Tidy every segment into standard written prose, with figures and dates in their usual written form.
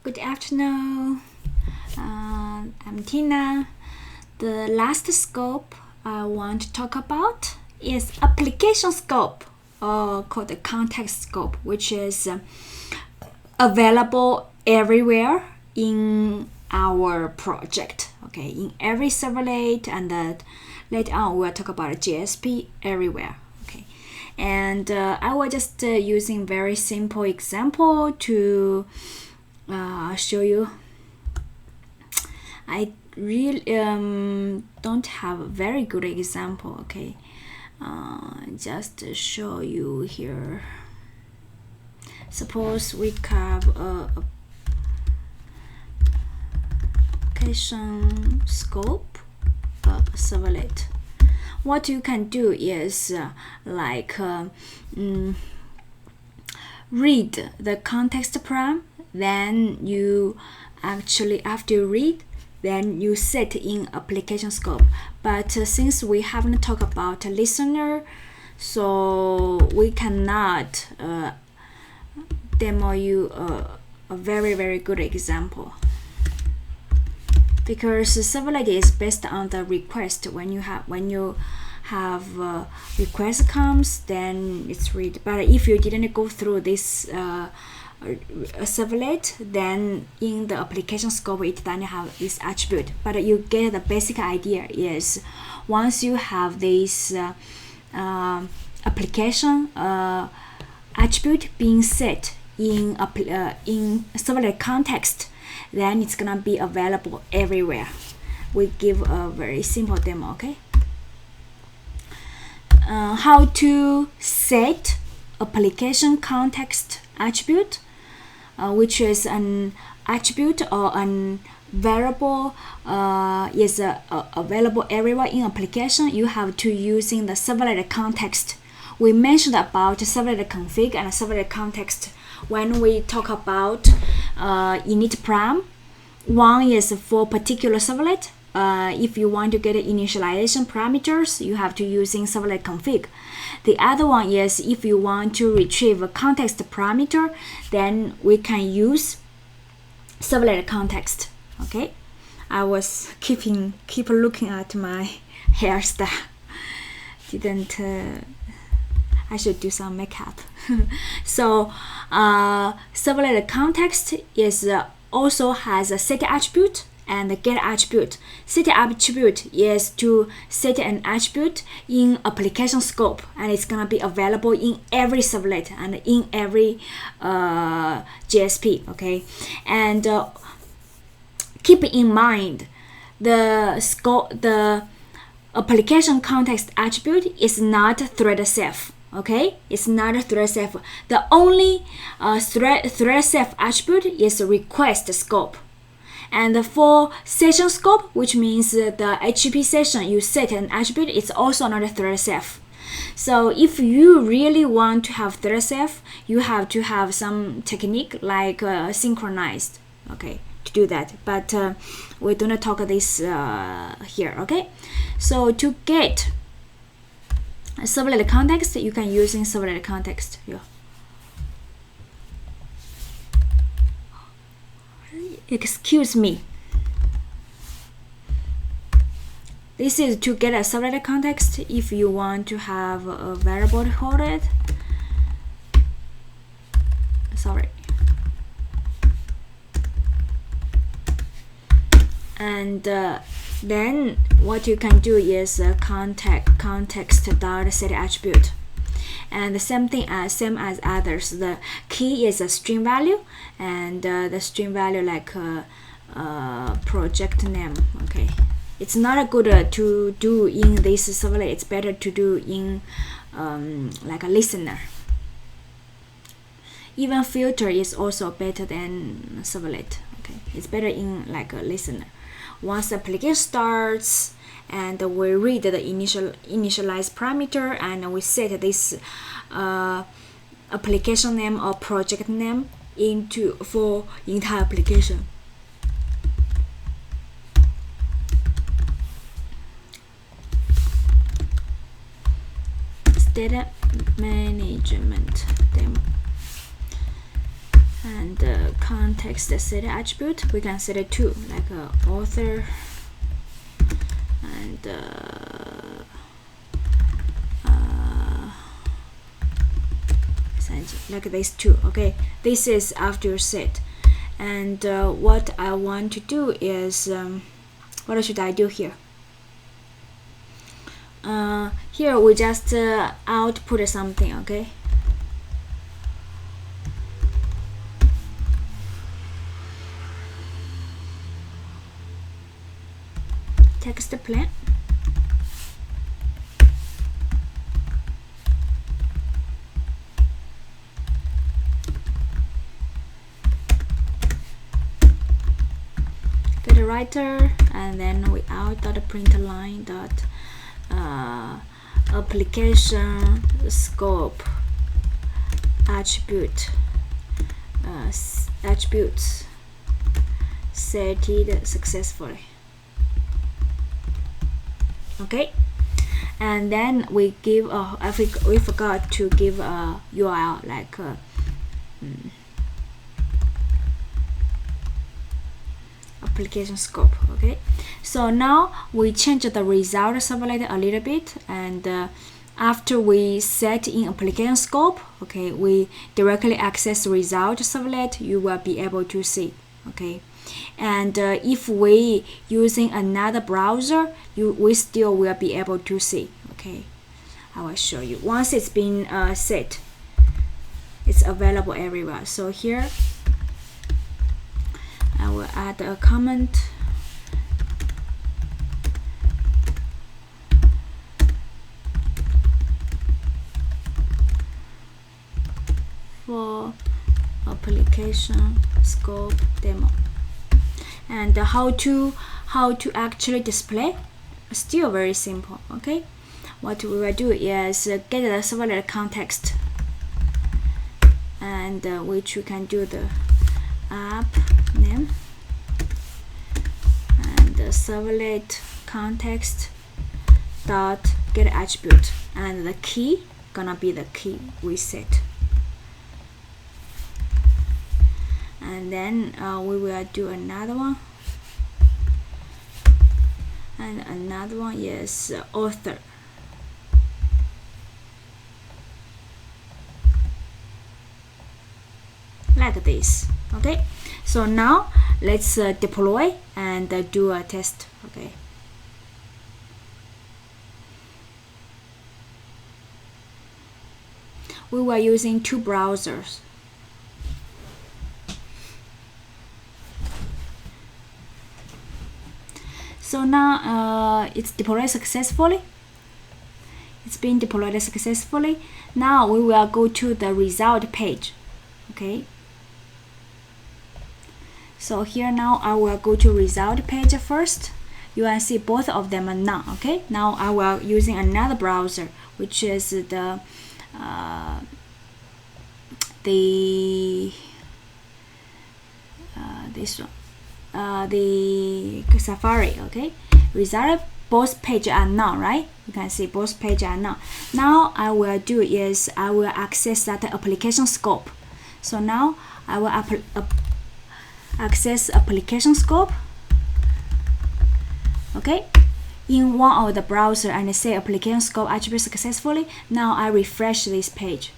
Good afternoon. I'm Tina. The last scope I want to talk about is application scope, or called the context scope, which is available everywhere in our project. Okay, in every servlet, and later on we'll talk about JSP everywhere. Okay, and I will just using very simple example to show you. I really don't have a very good example. Okay, just to show you here. Suppose we have a application scope servlet. What you can do is read the context param, then you actually after read, then you set in application scope. But since we haven't talked about a listener, so we cannot demo you a very good example, because servlet is based on the request. When you have request comes, then it's read. But if you didn't go through this servlet, then in the application scope it doesn't have this attribute. But you get the basic idea is once you have this application attribute being set in servlet context, then it's gonna be available everywhere. We give a very simple demo. Okay, how to set application context attribute, which is an attribute or an variable is available everywhere in application. You have to using the servlet context. We mentioned about servlet config and servlet context when we talk about init param. One is for particular servlet. If you want to get initialization parameters, you have to using servlet config. The other one is if you want to retrieve a context parameter, then we can use servlet context. Okay, I was keep looking at my hairstyle. Didn't I should do some makeup. So servlet context is also has a set attribute and a get attribute. Set attribute is to set an attribute in application scope, and it's gonna be available in every servlet and in every JSP. Okay, and keep in mind the application context attribute is not thread safe. Okay, it's not a thread safe. The only thread safe attribute is request scope. And for session scope, which means the HTTP session you set an attribute, it's also not a thread safe. So if you really want to have thread safe, you have to have some technique like synchronized. Okay, to do that. But we do not talk this here. Okay, so to get servlet context, you can use in servlet context. Yeah. Excuse me. This is to get a servlet context. If you want to have a variable hold it. Sorry. And then what you can do is context dot set attribute, and the same as others. The key is a string value, and the string value like project name. Okay, it's not good to do in this servlet. It's better to do in like a listener. Even filter is also better than servlet. Okay, it's better in like a listener. Once the application starts, and we read the initialize parameter, and we set this application name or project name for entire application. Data management demo. And the context set attribute, we can set it two, like author and like these two. Okay, this is after set. And what I want to do is what should I do here? Here we just output something. Okay, text plan. Get a writer, and then we out.println dot application scope attributes setted successfully. Okay, and then we give we forgot to give a URL like application scope. Okay, so now we change the result servlet a little bit, and after we set in application scope, okay, we directly access result servlet, you will be able to see. Okay, and if we using another browser, we still will be able to see. Okay, I will show you. Once it's been set, it's available everywhere. So here I will add a comment for application scope demo. And how to actually display, still very simple. Okay, what we will do is get the servlet context, and which we can do the app name and the servlet context dot get attribute, and the key gonna be the key we set. And then we will do another one, and another one is author. Like this. Okay, so now let's deploy and do a test. Okay, we were using two browsers. So now it's deployed successfully. It's been deployed successfully. Now we will go to the result page. Okay, so here now I will go to result page first. You will see both of them are none. Okay, now I will using another browser, which is the this one, the Safari. Okay, result both pages are none, right? You can see both pages are none. Now I will do is I will access that application scope. So now I will access application scope. Okay, in one of the browser, and say application scope attribute successfully. Now I refresh this page.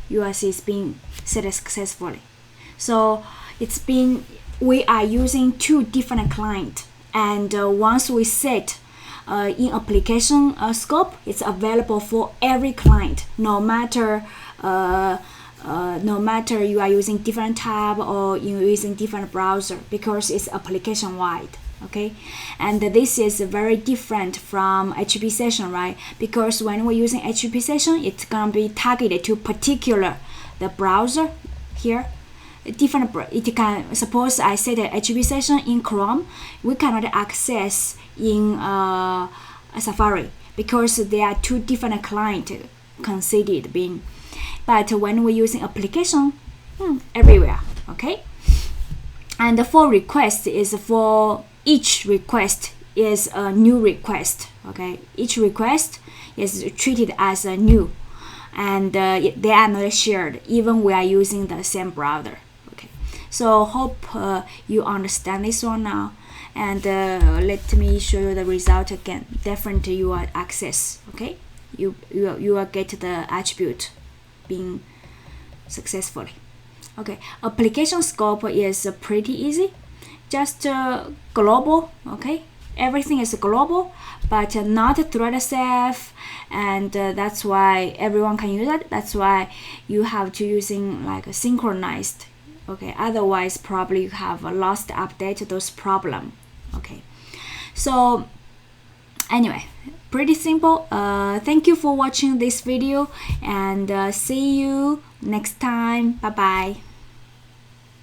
You will see it's being set successfully. So it's been, we are using two different clients, and once we set in application scope, it's available for every client, no matter you are using different tab or you're using different browser, because it's application wide. Okay, and this is very different from HTTP session, right? Because when we're using HTTP session, it's gonna be targeted to particular the browser here. Different, it can, suppose I set a HTTP session in Chrome, we cannot access in Safari because there are two different clients considered being. But when we're using application, everywhere. Okay, and the for request is for each request is a new request. Okay, each request is treated as a new, and they are not shared even we are using the same browser. Okay, so hope you understand this one now, and let me show you the result again. Different UI access. Okay, you will get the attribute being successfully. Okay, application scope is pretty easy, just global. Okay, everything is global, but not thread safe, and that's why everyone can use it. That's why you have to using like a synchronized. Okay, otherwise probably you have lost update those problem. Okay, so anyway, pretty simple. Thank you for watching this video, and see you next time. Bye bye.